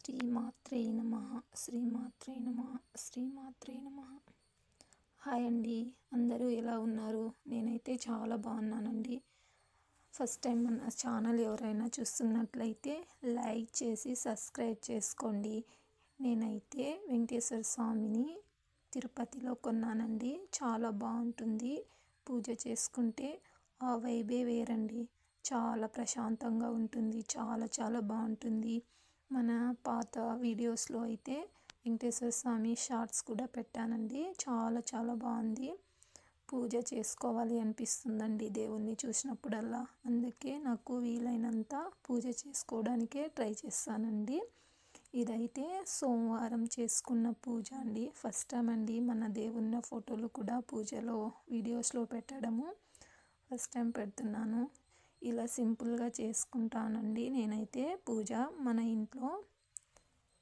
శ్రీమాత్రే నమః శ్రీమాత్రే నమః శ్రీమాత్రే నమః. హాయ్ అండి, అందరూ ఎలా ఉన్నారు? నేనైతే చాలా బాగున్నానండి. ఫస్ట్ టైం మన ఛానల్ ఎవరైనా చూస్తున్నట్లయితే లైక్ చేసి సబ్స్క్రైబ్ చేసుకోండి. నేనైతే వెంకటేశ్వర స్వామిని తిరుపతిలో కొన్నానండి. చాలా బాగుంటుంది. పూజ చేసుకుంటే ఆ వైబే వేరండి. చాలా ప్రశాంతంగా ఉంటుంది. చాలా చాలా బాగుంటుంది. మన పాత వీడియోస్లో అయితే వెంకటేశ్వర స్వామి షార్ట్స్ కూడా పెట్టానండి. చాలా చాలా బాగుంది. పూజ చేసుకోవాలి అనిపిస్తుందండి దేవుణ్ణి చూసినప్పుడల్లా. అందుకే నాకు వీలైనంత పూజ చేసుకోవడానికే ట్రై చేస్తానండి. ఇదైతే సోమవారం చేసుకున్న పూజ అండి. ఫస్ట్ టైం అండి మన దేవున్న ఫోటోలు కూడా పూజలో వీడియోస్లో పెట్టడము. ఫస్ట్ టైం పెడుతున్నాను. ఇలా సింపుల్గా చేసుకుంటానండి నేనైతే పూజ. మన ఇంట్లో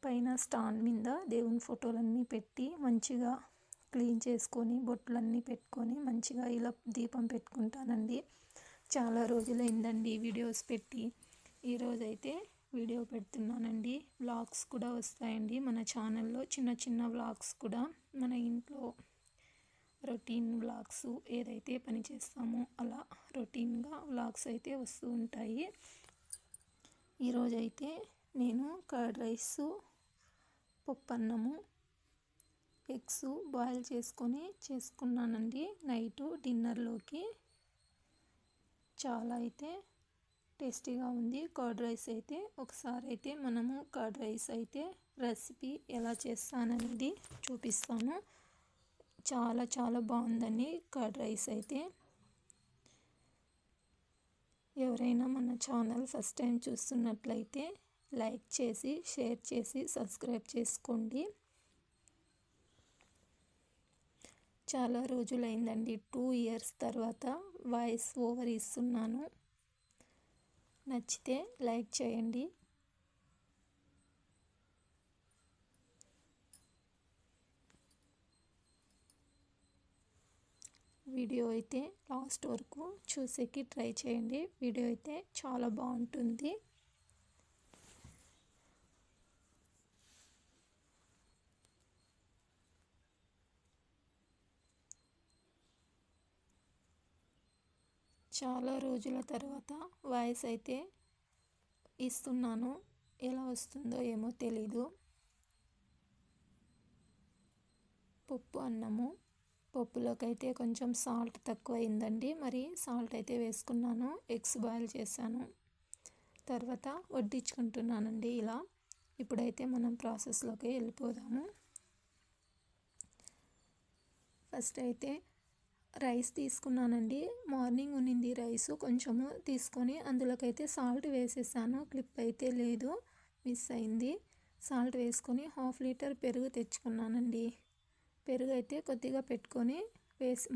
పైన స్టాండ్ మీద దేవుని ఫోటోలన్నీ పెట్టి మంచిగా క్లీన్ చేసుకొని బొట్లన్నీ పెట్టుకొని మంచిగా ఇలా దీపం పెట్టుకుంటానండి. చాలా రోజులైందండి వీడియోస్ పెట్టి. ఈరోజైతే వీడియో పెడుతున్నానండి. వ్లాగ్స్ కూడా వస్తాయండి మన ఛానల్లో. చిన్న చిన్న వ్లాగ్స్ కూడా మన ఇంట్లో రొటీన్ వ్లాగ్స్ ఏదైతే పని చేస్తామో అలా రొటీన్గా వ్లాగ్స్ అయితే వస్తూ ఉంటాయి. ఈరోజైతే నేను కర్డ్ రైస్, పప్పన్నము, ఎగ్స్ బాయిల్ చేసుకున్నానండి నైటు డిన్నర్లోకి. చాలా అయితే టేస్టీగా ఉంది కర్డ్ రైస్ అయితే. ఒకసారి అయితే మనము కర్డ్ రైస్ అయితే రెసిపీ ఎలా చేస్తాననేది చూపిస్తాను. చాలా చాలా బాగుందండి కర్డ్ రైస్ అయితే. ఎవరైనా మన ఛానల్ ఫస్ట్ టైం చూస్తున్నట్లయితే లైక్ చేసి షేర్ చేసి సబ్స్క్రైబ్ చేసుకోండి. చాలా రోజులైందండి, 2 years తర్వాత వాయిస్ ఓవర్ ఇస్తున్నాను. నచ్చితే లైక్ చేయండి. వీడియో అయితే లాస్ట్ వరకు చూసేకి ట్రై చేయండి. వీడియో అయితే చాలా బాగుంటుంది. చాలా రోజుల తర్వాత వాయిస్ అయితే ఇస్తున్నాను. ఎలా వస్తుందో ఏమో తెలీదు. పప్పు అన్నము. పప్పులోకి అయితే కొంచెం సాల్ట్ తక్కువ అయిందండి. మరి సాల్ట్ అయితే వేసుకున్నాను. ఎగ్స్ బాయిల్ చేశాను. తర్వాత వడ్డించుకుంటున్నానండి ఇలా. ఇప్పుడైతే మనం ప్రాసెస్లోకి వెళ్ళిపోదాము. ఫస్ట్ అయితే రైస్ తీసుకున్నానండి. మార్నింగ్ ఉన్నింది రైస్ కొంచెము తీసుకొని అందులోకైతే సాల్ట్ వేసేసాను. క్లిప్ అయితే లేదు, మిస్ అయింది. సాల్ట్ వేసుకొని 1/2 లీటర్ పెరుగు తెచ్చుకున్నానండి. పెరుగు అయితే కొద్దిగా పెట్టుకొని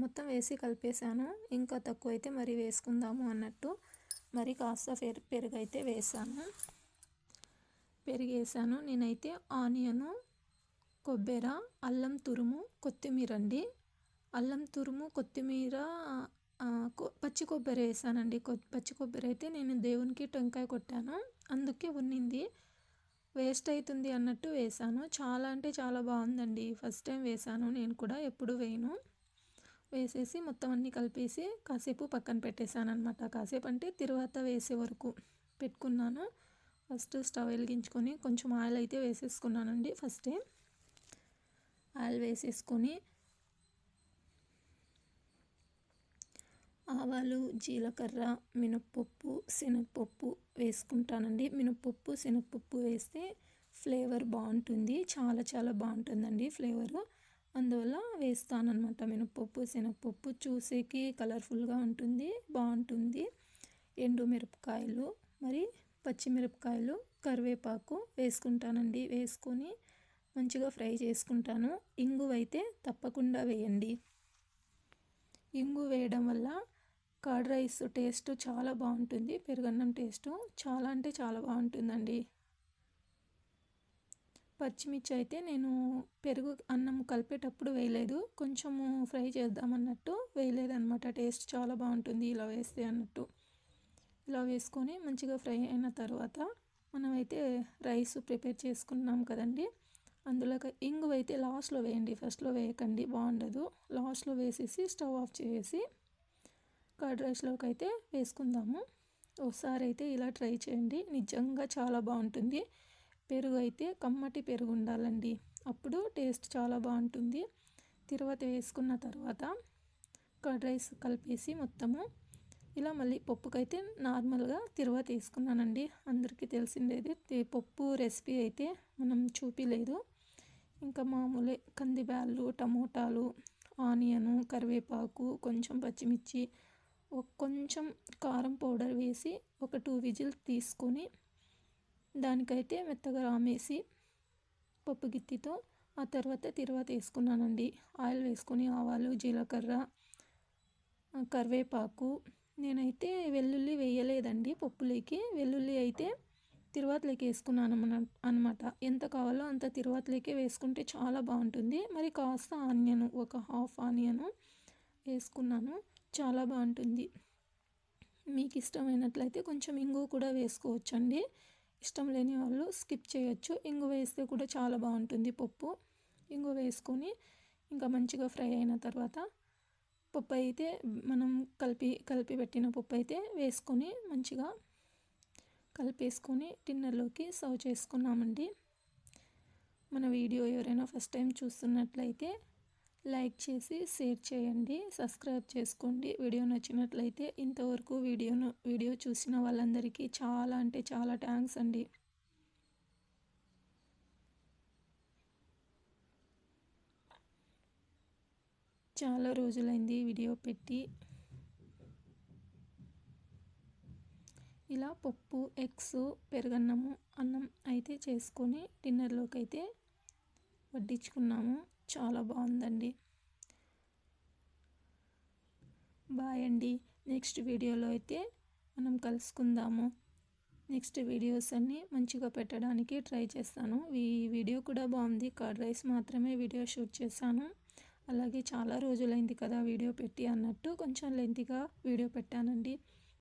మొత్తం వేసి కలిపేశాను. ఇంకా తక్కువ అయితే మరి వేసుకుందాము అన్నట్టు మరి కాస్త పెరుగు అయితే వేసాను. పెరుగు వేసాను. నేనైతే ఆనియను, కొబ్బరి, అల్లం తురుము, కొత్తిమీర అండి. అల్లం తురుము, కొత్తిమీర, పచ్చి కొబ్బరి వేసానండి. పచ్చి కొబ్బరి అయితే నేను దేవునికి టెంకాయ కొట్టాను, అందుకే ఉన్నింది. వేస్ట్ అవుతుంది అన్నట్టు వేసాను. చాలా అంటే చాలా బాగుందండి. ఫస్ట్ టైం వేసాను నేను కూడా, ఎప్పుడు వేయను. వేసేసి మొత్తం అన్నీ కలిపేసి కాసేపు పక్కన పెట్టేశాను అనమాట. కాసేపు అంటే తర్వాత వేసే వరకు పెట్టుకున్నాను. ఫస్ట్ స్టవ్ వెలిగించుకొని కొంచెం ఆయిల్ అయితే వేసేసుకున్నానండి. ఫస్టే ఆయిల్ వేసేసుకొని ఆవాలు, జీలకర్ర, మినప్పప్పు, శనగపప్పు వేసుకుంటానండి. మినప్పప్పు, శనగపప్పు వేస్తే ఫ్లేవర్ బాగుంటుంది. చాలా చాలా బాగుంటుందండి ఫ్లేవరు. అందువల్ల వేస్తానన్నమాట. మినప్పప్పు, శనగపప్పు చూసేకి కలర్ఫుల్గా ఉంటుంది, బాగుంటుంది. ఎండుమిరపకాయలు, మరి పచ్చిమిరపకాయలు, కరివేపాకు వేసుకుంటానండి. వేసుకొని మంచిగా ఫ్రై చేసుకుంటాను. ఇంగువ అయితే తప్పకుండా వేయండి. ఇంగు వేయడం వల్ల కర్డ్ రైస్ టేస్ట్ చాలా బాగుంటుంది. పెరుగన్నం టేస్ట్ చాలా అంటే చాలా బాగుంటుందండి. పచ్చిమిర్చి అయితే నేను పెరుగు అన్నం కలిపేటప్పుడు వేయలేదు, కొంచెము ఫ్రై చేద్దామన్నట్టు వేయలేదన్నమాట. టేస్ట్ చాలా బాగుంటుంది ఇలా వేస్తే అన్నట్టు. ఇలా వేసుకొని మంచిగా ఫ్రై అయిన తర్వాత మనమైతే రైస్ ప్రిపేర్ చేసుకున్నాం కదండి, అందులోకి ఇంగువ అయితే లాస్ట్లో వేయండి, ఫస్ట్లో వేయకండి, బాగుండదు. లాస్ట్లో వేసేసి స్టవ్ ఆఫ్ చేసి కర్డ్ రైస్లోకి అయితే వేసుకుందాము. ఒకసారి అయితే ఇలా ట్రై చేయండి, నిజంగా చాలా బాగుంటుంది. పెరుగు అయితే కమ్మటి పెరుగు ఉండాలండి, అప్పుడు టేస్ట్ చాలా బాగుంటుంది. తిరువాత వేసుకున్న తర్వాత కర్డ్ రైస్ కలిపేసి మొత్తము ఇలా మళ్ళీ పప్పుకైతే నార్మల్గా తిరువాత వేసుకున్నానండి. అందరికీ తెలిసిండేది పప్పు రెసిపీ అయితే మనం చూపిలేదు. ఇంకా మామూలే కందిబ్యాళ్ళు, టమోటాలు, ఆనియను, కరివేపాకు, కొంచెం పచ్చిమిర్చి, కొంచెం కారం పౌడర్ వేసి ఒక 2 విజిల్ తీసుకొని దానికైతే మెత్తగా రామేసి పప్పు గిత్తితో ఆ తర్వాత తిరువాత వేసుకున్నానండి. ఆయిల్ వేసుకొని ఆవాలు, జీలకర్ర, కరివేపాకు, నేనైతే వెల్లుల్లి వేయలేదండి పప్పులోకి. వెల్లుల్లి అయితే తిరువాతలోకి వేసుకున్నాను అనమాట. ఎంత కావాలో అంత తిరువాతలోకి వేసుకుంటే చాలా బాగుంటుంది. మరి కాస్త ఆనియన్, ఒక హాఫ్ ఆనియన్ వేసుకున్నాను, చాలా బాగుంటుంది. మీకు ఇష్టమైనట్లయితే కొంచెం ఇంగువ కూడా వేసుకోవచ్చండి, ఇష్టం లేని వాళ్ళు స్కిప్ చేయొచ్చు. ఇంగువ వేస్తే కూడా చాలా బాగుంటుంది పప్పు. ఇంగువ వేసుకొని ఇంకా మంచిగా ఫ్రై అయిన తర్వాత పప్పు అయితే మనం కలిపి పెట్టిన పప్పు అయితే వేసుకొని మంచిగా కలిపేసుకొని డిన్నర్లోకి సర్వ్ చేసుకున్నామండి. మన వీడియో ఎవరైనా ఫస్ట్ టైం చూస్తున్నట్లయితే లైక్ చేసి షేర్ చేయండి, సబ్స్క్రైబ్ చేసుకోండి. వీడియో నచ్చినట్లయితే ఇంతవరకు వీడియో చూసిన వాళ్ళందరికీ చాలా అంటే చాలా థ్యాంక్స్ అండి. చాలా రోజులైంది వీడియో పెట్టి. ఇలా పప్పు, ఎగ్స్, పెరుగన్నము, అన్నం అయితే చేసుకొని డిన్నర్లోకి అయితే వడ్డించుకున్నాము. చాలా బాగుందండి. బాయ్ అండి. నెక్స్ట్ వీడియోలో అయితే మనం కలుసుకుందాము. నెక్స్ట్ వీడియోస్ అన్నీ మంచిగా పెట్టడానికి ట్రై చేస్తాను. ఈ వీడియో కూడా బాగుంది, కర్డ్ రైస్ మాత్రమే వీడియో షూట్ చేశాను. అలాగే చాలా రోజులైంది కదా వీడియో పెట్టి అన్నట్టు కొంచెం లెంతీగా వీడియో పెట్టానండి.